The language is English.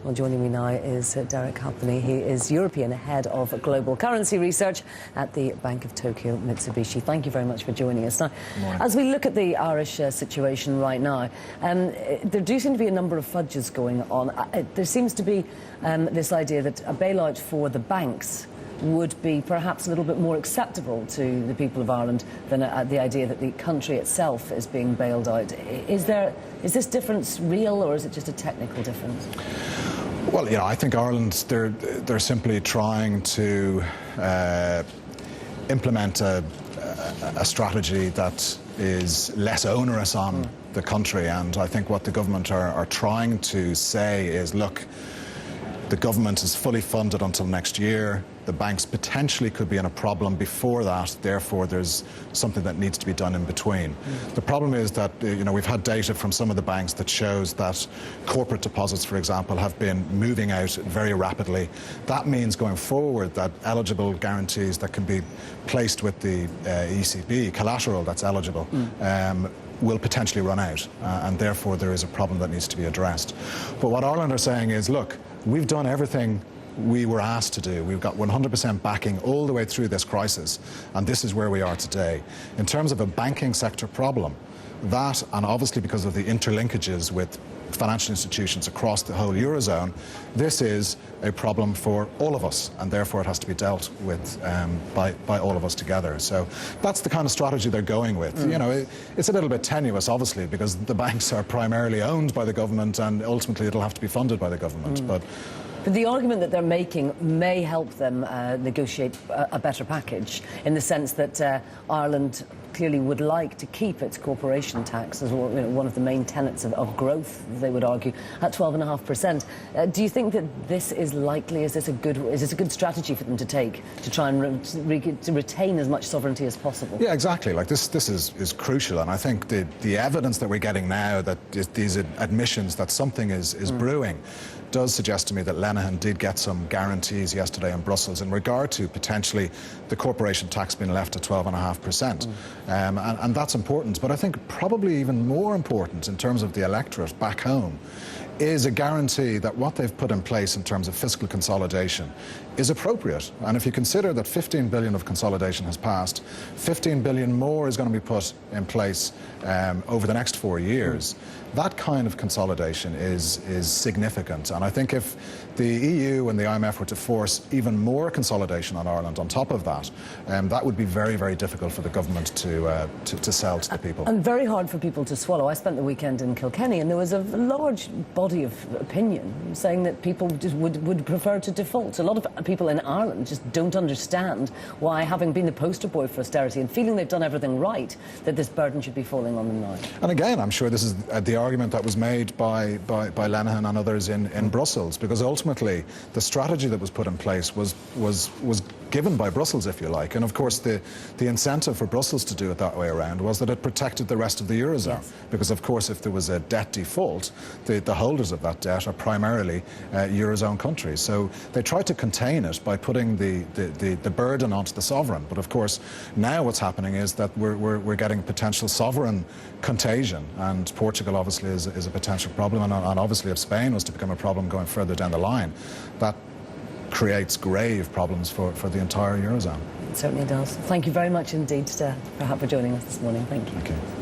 Well, joining me now is Derek Halpenny. He is European Head of Global Currency Research at the Bank of Tokyo-Mitsubishi. Thank you very much for joining us. Now, as we look at the Irish situation right now, there do seem to be a number of fudges going on. There seems to be this idea that a bailout for the banks would be perhaps a little bit more acceptable to the people of Ireland than the idea that the country itself is being bailed out. Is this difference real, or is it just a technical difference? Well, you know, I think Ireland, they're simply trying to implement a strategy that is less onerous on the country, and I think what the government are trying to say is, look, the government is fully funded until next year. The banks potentially could be in a problem before that. Therefore, there's something that needs to be done in between. The problem is that, you know, we've had data from some of the banks that shows that corporate deposits, for example, have been moving out very rapidly. That means going forward that eligible guarantees that can be placed with the ECB, collateral that's eligible, will potentially run out, and therefore there is a problem that needs to be addressed. But what Ireland are saying is, look, we've done everything we were asked to do. We've got 100% backing all the way through this crisis, and this is where we are today. In terms of a banking sector problem, that, and obviously because of the interlinkages with financial institutions across the whole Eurozone, this is a problem for all of us, and therefore it has to be dealt with by all of us together. So that's the kind of strategy they're going with. You know, it's a little bit tenuous, obviously, because the banks are primarily owned by the government, and ultimately it'll have to be funded by the government. But the argument that they're making may help them negotiate a better package, in the sense that Ireland clearly would like to keep its corporation tax as one of the main tenets of growth, they would argue, at 12.5%. Do you think that this is likely? Is this a good strategy for them to take, to try and to retain as much sovereignty as possible? Yeah, exactly. Like this is crucial, and I think the evidence that we're getting now, that these admissions that something is brewing, does suggest to me that Lenihan did get some guarantees yesterday in Brussels in regard to potentially the corporation tax being left at 12.5%. And that's important. But I think probably even more important in terms of the electorate back home is a guarantee that what they've put in place in terms of fiscal consolidation is appropriate. And if you consider that 15 billion of consolidation has passed, 15 billion more is going to be put in place over the next 4 years, that kind of consolidation is significant. And I think if the EU and the IMF were to force even more consolidation on Ireland on top of that, that would be very, very difficult for the government to sell to the people. And very hard for people to swallow. I spent the weekend in Kilkenny, and there was a large body of opinion saying that people just would prefer to default. A lot of people in Ireland just don't understand why, having been the poster boy for austerity and feeling they've done everything right, that this burden should be falling on them now. And again, I'm sure this is the argument that was made by Lenihan and others in Brussels, because ultimately the strategy that was put in place was given by Brussels, if you like. And of course the incentive for Brussels to do it that way around was that it protected the rest of the Eurozone. Yes. Because of course if there was a debt default, the holders of that debt are primarily Eurozone countries. So they tried to contain it by putting the burden onto the sovereign. But of course now what's happening is that we're getting potential sovereign contagion, and Portugal obviously is a potential problem, and obviously if Spain was to become a problem going further down the line, that creates grave problems for the entire Eurozone. It certainly does. Thank you very much indeed for joining us this morning. Thank you. Thank you.